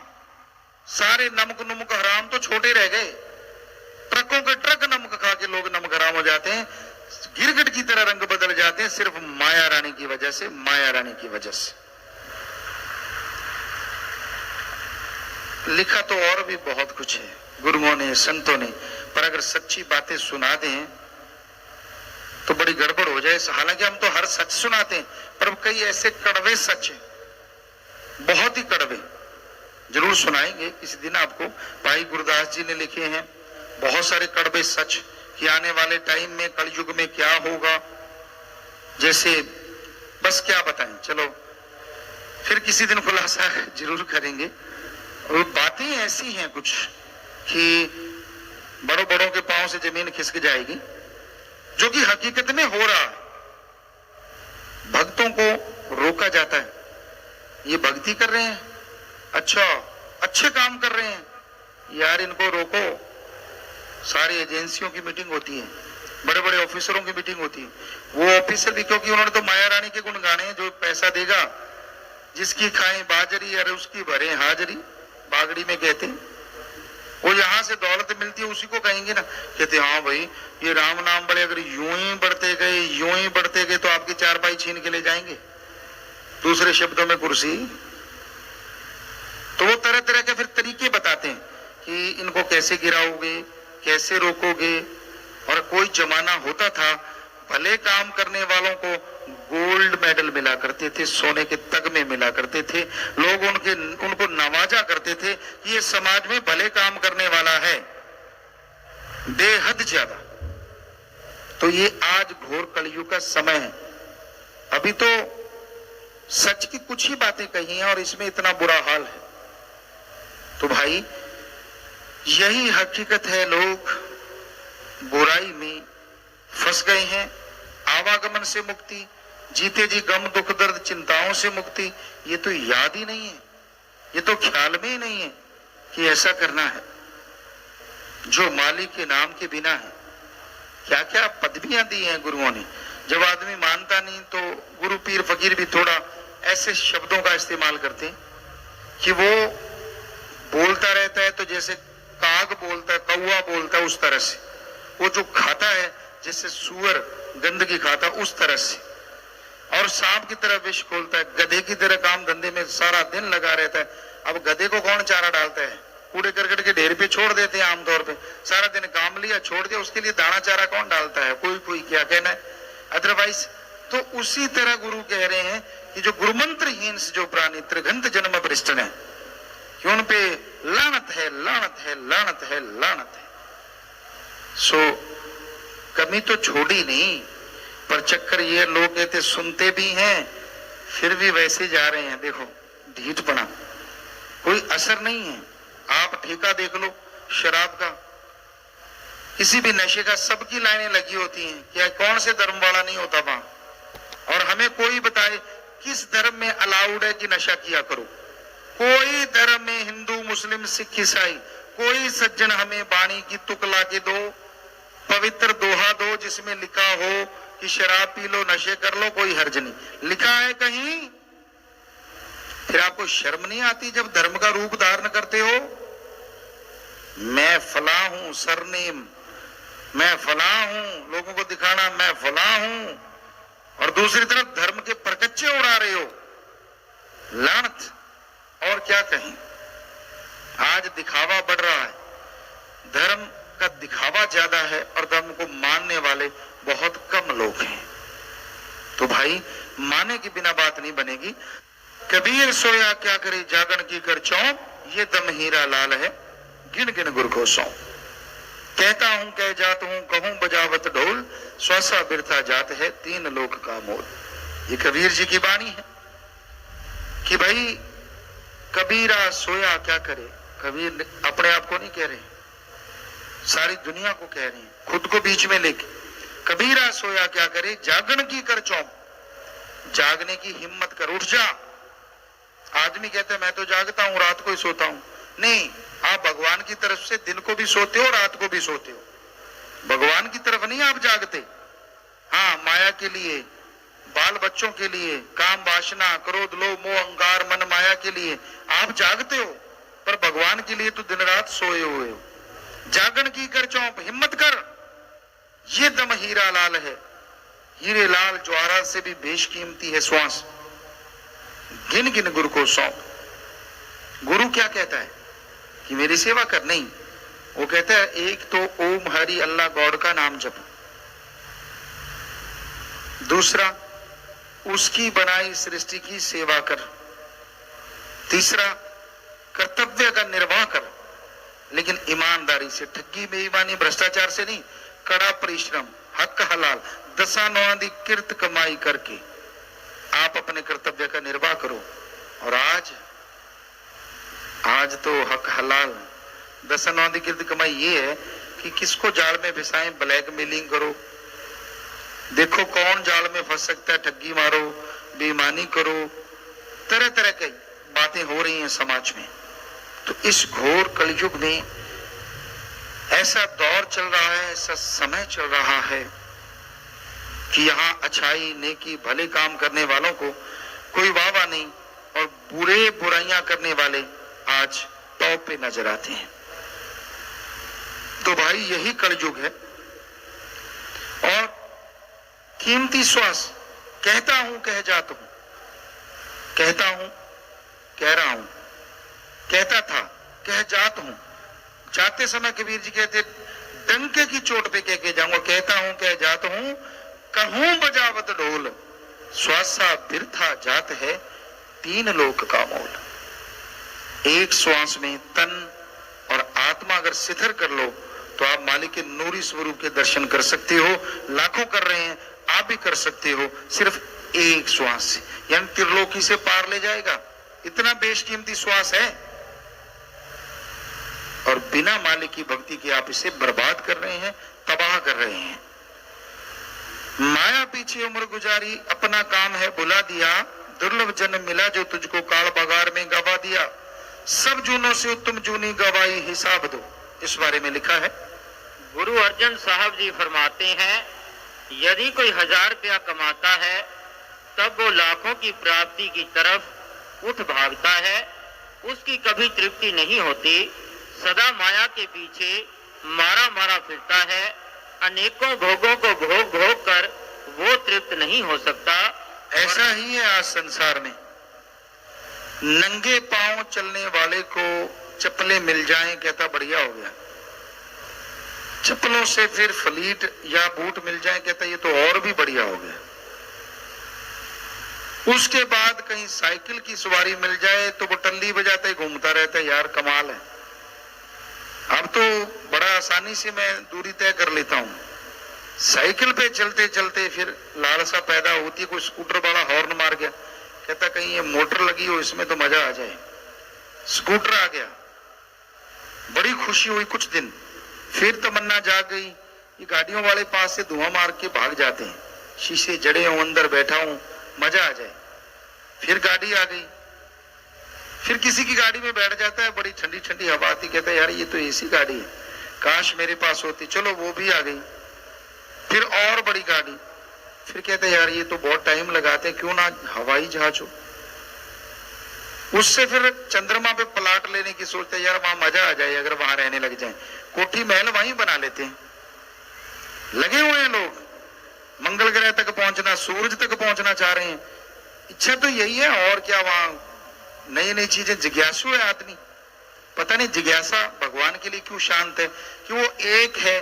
सारे नमक नुमक हराम तो छोटे रह गए, ट्रकों के ट्रक नमक खा के लोग नमक हराम हो जाते हैं, गिरगिट की तरह रंग बदल जाते हैं सिर्फ माया रानी की वजह से, माया रानी की वजह से। लिखा तो और भी बहुत कुछ है गुरुओं ने, संतों ने, पर अगर सच्ची बातें सुना दें तो बड़ी गड़बड़ हो जाए। हालांकि हम तो हर सच सुनाते हैं, पर कई ऐसे कड़वे सच हैं, बहुत ही कड़वे, जरूर सुनाएंगे किसी दिन आपको। भाई गुरदास जी ने लिखे हैं बहुत सारे कड़वे सच कि आने वाले टाइम में कलयुग में क्या होगा, जैसे बस क्या बताएं, चलो फिर किसी दिन खुलासा जरूर करेंगे। और बातें ऐसी हैं कुछ कि बड़ों बड़ों के पांव से जमीन खिसक जाएगी, जो कि हकीकत में हो रहा है। भक्तों को रोका जाता है, ये भक्ति कर रहे हैं, अच्छा अच्छे काम कर रहे हैं, यार इनको रोको। सारी एजेंसियों की मीटिंग होती है, बड़े बड़े ऑफिसरों की मीटिंग होती है, वो ऑफिसर भी, क्योंकि उन्होंने तो माया रानी के गुण गाने हैं, जो पैसा देगा, जिसकी खाएं बाजरी अरे उसकी भरे हाजरी, बागड़ी में कहते हैं, वो यहां से दौलत मिलती है उसी को कहेंगे ना। कहते हाँ भाई ये राम नाम बड़े, अगर यूं ही बढ़ते गए यूं ही बढ़ते गए तो आपकी चारपाई छीन के ले जाएंगे, दूसरे शब्दों में कुर्सी। तो वो तरह तरह के फिर तरीके बताते हैं कि इनको कैसे गिराओगे, कैसे रोकोगे। और कोई जमाना होता था भले काम करने वालों को गोल्ड मेडल मिला करते थे, सोने के तगमे मिला करते थे, लोग उनको नवाजा करते थे कि ये समाज में भले काम करने वाला है, बेहद ज्यादा। तो ये आज घोर कलयुग का समय है। अभी तो सच की कुछ ही बातें कही हैं और इसमें इतना बुरा हाल है। तो भाई यही हकीकत है, लोग बुराई में फंस गए हैं। आवागमन से मुक्ति, जीते जी गम दुख दर्द चिंताओं से मुक्ति, ये तो याद ही नहीं है, ये तो ख्याल में ही नहीं है कि ऐसा करना है जो मालिक के नाम के बिना है। क्या क्या पदवियां दी हैं गुरुओं ने। जब आदमी मानता नहीं तो गुरु पीर फकीर भी थोड़ा ऐसे शब्दों का इस्तेमाल करते हैं कि वो बोलता रहता है तो जैसे काग बोलता है, कौवा बोलता है, उस तरह से। वो जो खाता है जैसे सुअर गंदगी खाता, उस तरह से। और सांप की तरह विष खोलता है, गधे की तरह काम धंधे में सारा दिन लगा रहता है। अब गधे को कौन चारा डालता है? कूड़े करकट के ढेर पे छोड़ देते हैं आमतौर पे। सारा दिन काम लिया, छोड़ दिया, उसके लिए दाना चारा कौन डालता है? कोई कोई, क्या कहना है अदरवाइज। तो उसी तरह गुरु कह रहे हैं कि जो गुरुमंत्रहीन से जो प्राणी त्रिगंत जन्म भ्रष्ट है, कि उन पे लानत है, लानत है, लानत है, लानत है। सो कमी तो छोड़ी नहीं, पर चक्कर ये लोग कहते सुनते भी हैं फिर भी वैसे जा रहे हैं। देखो ढीठपना, कोई असर नहीं है। आप ठेका देख लो शराब का, किसी भी नशे का, सबकी लाइनें लगी होती हैं। क्या कौन से धर्म वाला नहीं होता वहां? और हमें कोई बताए किस धर्म में अलाउड है कि नशा किया करो? कोई धर्म में, हिंदू मुस्लिम सिख ईसाई, कोई सज्जन हमें बाणी की तुक ला के दो, पवित्र दोहा दो जिसमें लिखा हो कि शराब पी लो, नशे कर लो, कोई हर्ज नहीं। लिखा है कहीं? फिर आपको शर्म नहीं आती जब धर्म का रूप धारण करते हो? मैं फला हूं, सरनेम मैं फला हूं, लोगों को दिखाना मैं फला हूं, और दूसरी तरफ धर्म के परकच्चे उड़ा रहे हो। लानत। और क्या कहें, आज दिखावा बढ़ रहा है, धर्म का दिखावा ज्यादा है और धर्म को मानने वाले बहुत कम लोग हैं। तो भाई माने के बिना बात नहीं बनेगी। कबीर सोया क्या करे जागरण की कर चौंक, ये दम हीरा लाल है गिन गिन गुर को सौंप। कहता हूं कह जात हूं, कहूं बजावत ढोल, स्वसा बिरथा जात है तीन लोक का मोल। ये कबीर जी की वाणी है कि भाई कबीरा सोया क्या करे। कबीर अपने आप को नहीं कह रहे, सारी दुनिया को कह रहे हैं, खुद को बीच में लेके। कबीरा सोया क्या करे जागरण की कर चौंक, जागने की हिम्मत कर, उठ जा। आदमी कहता है मैं तो जागता हूं, रात को ही सोता हूं। नहीं, आप भगवान की तरफ से दिन को भी सोते हो, रात को भी सोते हो। भगवान की तरफ नहीं आप जागते। हाँ, माया के लिए, बाल बच्चों के लिए, काम वासना क्रोध लोभ मोह अहंकार मन माया के लिए आप जागते हो, पर भगवान के लिए तो दिन रात सोए हुए हो। जागरण की कर चौंप, हिम्मत कर, ये दम हीरा लाल है। हीरे लाल ज्वारा से भी बेशकीमती है श्वास। गिन गिन गुरु को सौंप। गुरु क्या कहता है कि मेरी सेवा कर? नहीं, वो कहता है एक तो ओम हरि अल्लाह गॉड का नाम जप, दूसरा उसकी बनाई सृष्टि की सेवा कर, तीसरा कर्तव्य का निर्वाह कर, लेकिन ईमानदारी से, ठगी बेईमानी भ्रष्टाचार से नहीं, कड़ा परिश्रम, हक हलाल, दसा नौआंधी किर्त कमाई करके आप अपने कर्तव्य का निर्वाह करो। और आज तो हक हलाल दसा नौआंधी किर्त कमाई ये है कि किसको जाल में फंसाएं, ब्लैकमेलिंग करो, देखो कौन जाल में फंस सकता है, ठगी मारो, बेईमानी करो, तरह तरह की बातें हो रही हैं समाज में। तो इस घोर कलयुग में ऐसा दौर चल रहा है, ऐसा समय चल रहा है कि यहाँ अच्छाई नेकी भले काम करने वालों को कोई वाह नहीं, और बुरे बुराइयां करने वाले आज टॉप पे नजर आते हैं। तो भाई यही कलयुग है। और कीमती श्वास, कहता हूं कह जाता हूं, कहता हूं कह रहा हूं, कहता था कह जाता हूं, जाते समय कबीर जी कहते, डंके की चोट पे कह के जाऊंगा, कहता हूं कह जात हूं, कहूं बजावत ढोल, श्वासा बिरथा जात है, तीन लोक का मोल। एक श्वास में तन और आत्मा अगर शिथिर कर लो तो आप मालिक के नूरी स्वरूप के दर्शन कर सकते हो। लाखों कर रहे हैं, आप भी कर सकते हो, सिर्फ एक श्वास से, यानी त्रिलोकी से पार ले जाएगा। इतना बेशकीमती श्वास है और बिना मालिक की भक्ति के आप इसे बर्बाद कर रहे हैं, तबाह कर रहे हैं। माया पीछे उम्र गुजारी, अपना काम है बुला दिया, दुर्लभ जन्म मिला जो तुझको काल बगार में गवा दिया, सब जूनों से उत्तम जूनी गवाई हिसाब दो। इस बारे में लिखा है। गुरु अर्जन साहब जी फरमाते हैं, यदि कोई 1000 रुपया कमाता है तब वो लाखों की प्राप्ति की तरफ उठ भागता है, उसकी कभी तृप्ति नहीं होती, सदा माया के पीछे मारा मारा फिरता है, अनेकों भोगों को भोग भोग कर वो तृप्त नहीं हो सकता। ऐसा ही है आज संसार में। नंगे पांव चलने वाले को चप्पलें मिल जाएं, कहता बढ़िया हो गया। चप्पलों से फिर फ्लीट या बूट मिल जाए, कहता ये तो और भी बढ़िया हो गया। उसके बाद कहीं साइकिल की सवारी मिल जाए तो वो टल्ली बजाते ही घूमता रहता है, यार कमाल है। अब तो बड़ा आसानी से मैं दूरी तय कर लेता हूं। साइकिल पे चलते चलते फिर लालसा पैदा होती है, कोई स्कूटर वाला हॉर्न मार गया, कहता कहीं ये मोटर लगी हो, इसमें तो मजा आ जाए। स्कूटर आ गया, बड़ी खुशी हुई कुछ दिन, फिर तमन्ना जाग गई, ये गाड़ियों वाले पास से धुआं मार के भाग जाते हैं, शीशे जड़े हों, अंदर बैठा हूं, मजा आ जाए। फिर गाड़ी आ गई, फिर किसी की गाड़ी में बैठ जाता है, बड़ी ठंडी ठंडी हवा आती, कहता है यार ये तो एसी गाड़ी है, काश मेरे पास होती, चलो वो भी आ गई। फिर और बड़ी गाड़ी, फिर कहते हैं यार ये तो बहुत टाइम लगाते, क्यों ना हवाई जहाज हो। उससे फिर चंद्रमा पे प्लाट लेने की सोचते हैं, यार वहां मजा आ जाए अगर वहां रहने लग जाए, कोठी महल वहीं बना लेते हैं। लगे हुए हैं लोग, मंगल ग्रह तक पहुंचना, सूरज तक पहुंचना चाह रहे हैं। इच्छा तो यही है, और क्या, वहां नई नई चीजें, जिज्ञासु है आदमी। पता नहीं जिज्ञासा भगवान के लिए क्यों शांत है, कि वो एक है,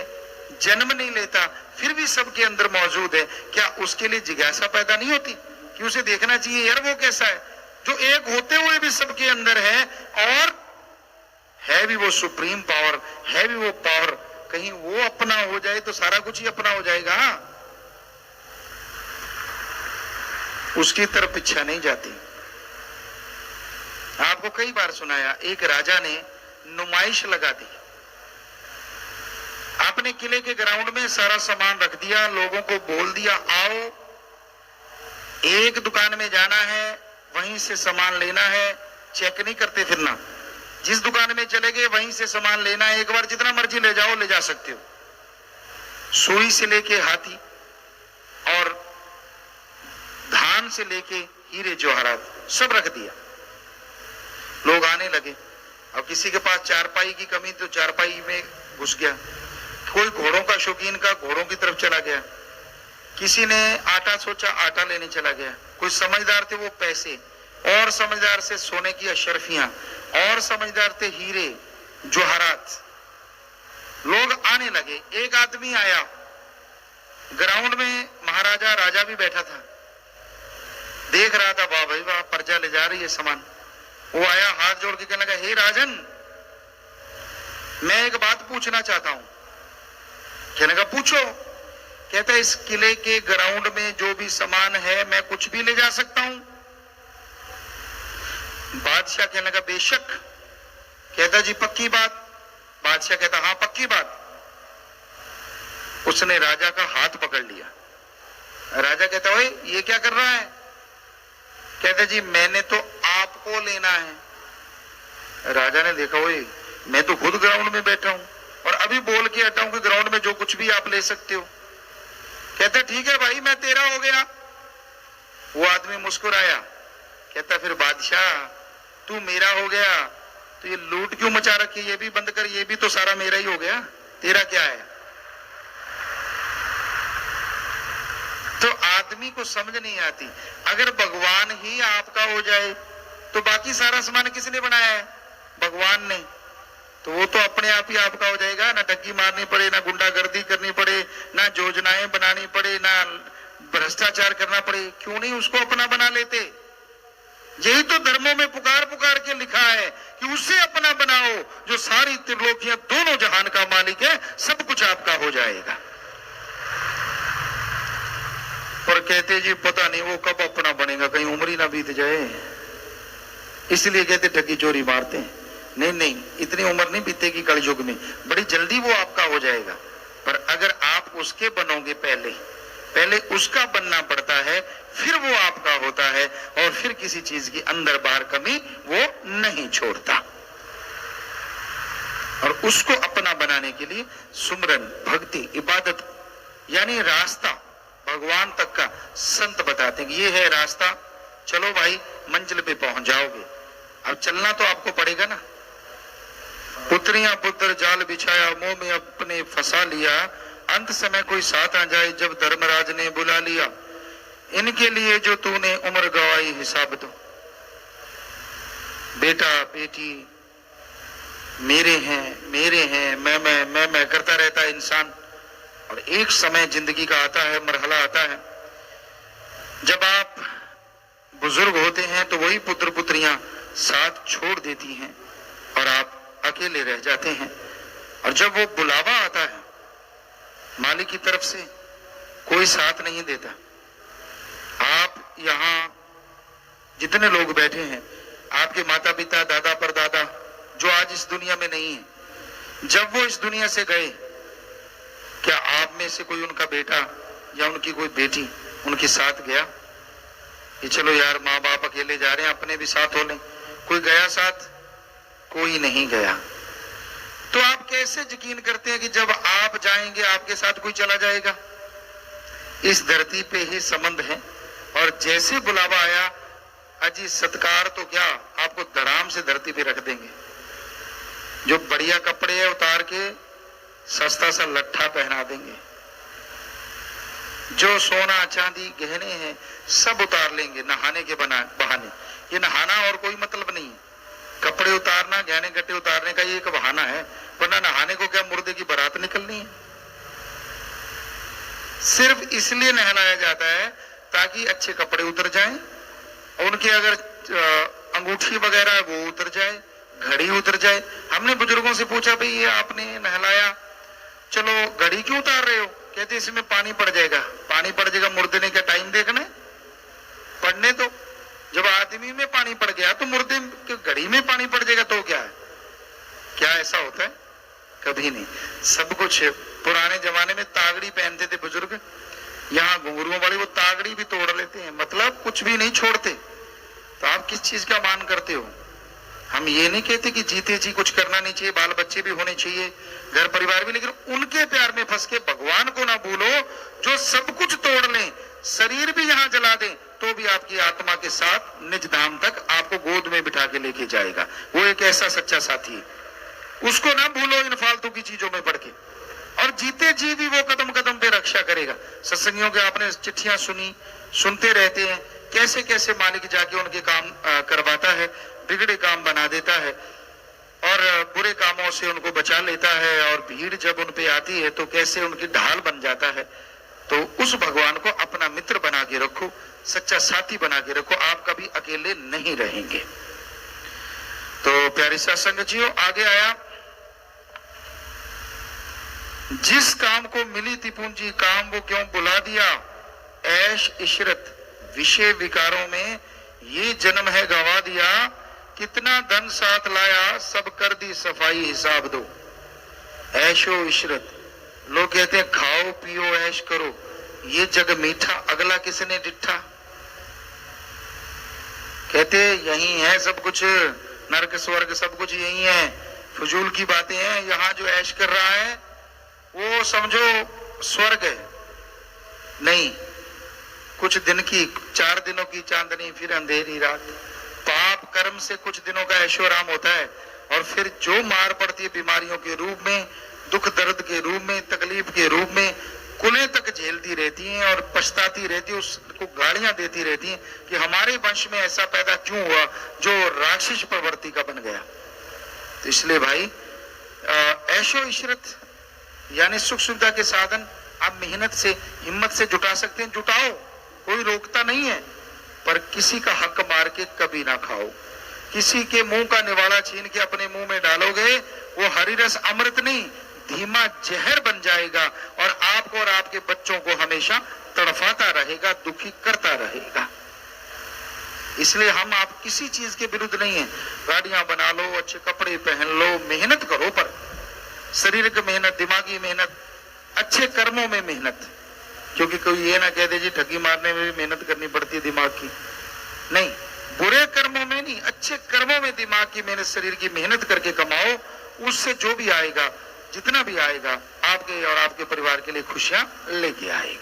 जन्म नहीं लेता, फिर भी सबके अंदर मौजूद है। क्या उसके लिए जिज्ञासा पैदा नहीं होती कि उसे देखना चाहिए यार वो कैसा है, जो एक होते हुए भी सबके अंदर है, और है भी वो सुप्रीम पावर, है भी वो पावर, कहीं वो अपना हो जाए तो सारा कुछ ही अपना हो जाएगा। उसकी तरफ इच्छा नहीं जाती। आपको कई बार सुनाया, एक राजा ने नुमाइश लगा दी, अपने किले के ग्राउंड में सारा सामान रख दिया, लोगों को बोल दिया आओ, एक दुकान में जाना है, वहीं से सामान लेना है, चेक नहीं करते फिरना, जिस दुकान में चले गए वहीं से सामान लेना है, एक बार जितना मर्जी ले जाओ, ले जा सकते हो। सुई से लेके हाथी और धान से लेके हीरे जवाहरात सब रख दिया। लोग आने लगे, अब किसी के पास चारपाई की कमी तो चारपाई में घुस गया, कोई घोड़ों का शौकीन का घोड़ों की तरफ चला गया, किसी ने आटा सोचा आटा लेने चला गया, कोई समझदार थे वो पैसे, और समझदार से सोने की अशरफियां, और समझदार थे हीरे जवाहरात। लोग आने लगे। एक आदमी आया, ग्राउंड में महाराजा राजा भी बैठा था, देख रहा था, वाह भाई वाह, प्रजा ले जा रही है सामान। वो आया, हाथ जोड़ के कहने लगा, हे राजन, मैं एक बात पूछना चाहता हूं। कहने का पूछो। कहता है इस किले के ग्राउंड में जो भी सामान है मैं कुछ भी ले जा सकता हूं? बादशाह कहने लगा बेशक। कहता जी पक्की बात? बादशाह कहता हाँ पक्की बात। उसने राजा का हाथ पकड़ लिया। राजा कहता ओए ये क्या कर रहा है? कहता जी मैंने तो आपको लेना है। राजा ने देखा ओए मैं तो खुद ग्राउंड में बैठा हूं और अभी बोल के हटा हूं कि ग्राउंड में जो कुछ भी आप ले सकते हो। कहता ठीक है भाई मैं तेरा हो गया। वो आदमी मुस्कुराया। कहता फिर बादशाह तू मेरा हो गया तो ये लूट क्यों मचा रखी, ये भी बंद कर, ये भी तो सारा मेरा ही हो गया, तेरा क्या है? तो आदमी को समझ नहीं आती, अगर भगवान ही आपका हो जाए तो बाकी सारा सामान किसने बनाया है? भगवान ने। तो वो तो अपने आप ही आपका हो जाएगा। ना ठगी मारनी पड़े, ना गुंडागर्दी करनी पड़े, ना योजनाएं बनानी पड़े, ना भ्रष्टाचार करना पड़े। क्यों नहीं उसको अपना बना लेते? यही तो धर्मों में पुकार पुकार के लिखा है कि उसे अपना बनाओ जो सारी त्रिलोकियां दोनों जहान का मालिक है, सब कुछ आपका हो जाएगा। पर कहते जी पता नहीं वो कब अपना बनेगा, कहीं उम्र ही ना बीत जाए, इसलिए कहते ठगी चोरी मारते हैं। नहीं नहीं, इतनी उम्र नहीं बीतेगी कलयुग में, बड़ी जल्दी वो आपका हो जाएगा। पर अगर आप उसके बनोगे, पहले उसका बनना पड़ता है, फिर वो आपका होता है, और फिर किसी चीज की अंदर बाहर कमी वो नहीं छोड़ता। और उसको अपना बनाने के लिए सुमरन, भक्ति, इबादत यानी रास्ता भगवान तक का संत बताते हैं कि ये है रास्ता, चलो भाई मंजिल पे पहुंच जाओगे। अब चलना तो आपको पड़ेगा ना। पुत्रियां पुत्र जाल बिछाया, मुंह में अपने फंसा लिया, अंत समय कोई साथ आ जाए जब धर्मराज ने बुला लिया। इनके लिए जो तूने उम्र गवाई हिसाब दो। बेटा बेटी मेरे हैं, मैं करता रहता है इंसान। और एक समय जिंदगी का आता है, मरहला आता है, जब आप बुजुर्ग होते हैं तो वही पुत्र पुत्रियां साथ छोड़ देती हैं और आप अकेले रह जाते हैं। और जब वो बुलावा आता है मालिक की तरफ से, कोई साथ नहीं देता। आप यहां जितने लोग बैठे हैं, आपके माता पिता, दादा परदादा जो आज इस दुनिया में नहीं है, जब वो इस दुनिया से गए, क्या आप में से कोई उनका बेटा या उनकी कोई बेटी उनके साथ गया कि चलो यार माँ बाप अकेले जा रहे हैं, अपने भी साथ हो लें? कोई गया साथ? कोई नहीं गया। तो आप कैसे यकीन करते हैं कि जब आप जाएंगे आपके साथ कोई चला जाएगा? इस धरती पे ही संबंध है। और जैसे बुलावा आया, अजी सत्कार तो क्या, आपको धड़ाम से धरती पे रख देंगे। जो बढ़िया कपड़े है उतार के सस्ता सा लट्ठा पहना देंगे, जो सोना चांदी गहने हैं सब उतार लेंगे नहाने के बहाने। ये नहाना और कोई मतलब नहीं है, कपड़े उतारना, गहने गट्टे उतारने का ये एक बहाना है, वरना नहाने को क्या मुर्दे की बारात निकलनी है? सिर्फ इसलिए नहलाया जाता है ताकि अच्छे कपड़े उतर जाएं, उनके अगर अंगूठी वगैरह वो उतर जाए, घड़ी उतर जाए। हमने बुजुर्गों से पूछा, भाई ये आपने नहलाया, चलो घड़ी क्यों उतार रहे हो? कहते इसमें पानी पड़ जाएगा। पानी पड़ जाएगा, मुर्दे ने क्या टाइम देखना है? पड़ने दो। जब आदमी में पानी पड़ गया तो मुर्दे के घड़ी में पानी पड़ जाएगा तो क्या है? क्या ऐसा होता है? कभी नहीं। सब कुछ पुराने जमाने में तागड़ी पहनते थे बुजुर्ग, यहाँ घुंघरुओं वाली वो तागड़ी भी तोड़ लेते हैं, मतलब कुछ भी नहीं छोड़ते। तो आप किस चीज का मान करते हो? हम ये नहीं कहते कि जीते जी कुछ करना नहीं चाहिए, बाल बच्चे भी होने चाहिए, घर परिवार भी, लेकिन उनके प्यार में फंस के भगवान को ना भूलो जो सब कुछ तोड़ लें, शरीर भी यहाँ जला दें तो भी आपकी आत्मा के साथ निज धाम तक आपको गोद में बिठा के लेके जाएगा। वो एक ऐसा सच्चा साथी है, उसको ना भूलो इन फालतू की चीजों में पड़ के। और जीते जी भी वो कदम कदम पे रक्षा करेगा। सत्संगियों के आपने चिट्ठियां सुनी, सुनते रहते हैं कैसे कैसे मालिक जाके उनके काम करवाता है, बिगड़े काम बना देता है और बुरे कामों से उनको बचा लेता है। और भीड़ जब उन पे आती है तो कैसे उनकी ढाल बन जाता है। तो उस भगवान को अपना मित्र बना के रखो, सच्चा साथी बना के रखो, आप कभी अकेले नहीं रहेंगे। तो प्यारी सत्संग जियो, आगे आया, जिस काम को मिली थी पूंजी, काम वो क्यों बुला दिया, ऐश इशरत विषय विकारों में ये जन्म है गवा दिया, कितना धन साथ लाया सब कर दी सफाई हिसाब दो। ऐशो इशरत, लोग कहते हैं खाओ पियो ऐश करो, ये जग मीठा अगला किसने डिठा। कहते यही है सब कुछ, नरक स्वर्ग सब कुछ यही है, फजूल की बातें हैं। यहाँ जो ऐश कर रहा है वो समझो स्वर्ग है नहीं, कुछ दिन की, 4 दिनों की चांदनी फिर अंधेरी रात। पाप कर्म से कुछ दिनों का ऐशो आराम होता है और फिर जो मार पड़ती है बीमारियों के रूप में, दुख दर्द के रूप में, तकलीफ के रूप में, कुलें तक झेलती रहती हैं और पछताती रहती है, उसको गालियां देती रहती हैं कि हमारे वंश में ऐसा पैदा क्यों हुआ जो राक्षस प्रवृत्ति का बन गया। तो इसलिए भाई ऐशो इशरत यानी सुख सुविधा के साधन आप मेहनत से हिम्मत से जुटा सकते हैं, जुटाओ, कोई रोकता नहीं है, पर किसी का हक मार के कभी ना खाओ। किसी के मुंह का निवाला छीन के अपने मुंह में डालोगे, वो हरी रस अमृत नहीं धीमा जहर बन जाएगा और आपको और आपके बच्चों को हमेशा तड़फाता रहेगा, दुखी करता रहेगा। इसलिए हम आप किसी चीज के विरुद्ध नहीं है। गाड़ियां बना लो, अच्छे कपड़े पहन लो, मेहनत करो, पर शारीरिक मेहनत, दिमागी मेहनत, अच्छे कर्मों में मेहनत। क्योंकि कोई ये ना कह दे जी ठगी मारने में भी मेहनत करनी पड़ती है दिमाग की, नहीं, बुरे कर्मों में नहीं, अच्छे कर्मों में दिमाग की मेहनत, शरीर की मेहनत करके कमाओ। उससे जो भी आएगा, जितना भी आएगा, आपके और आपके परिवार के लिए खुशियां लेके आएगा।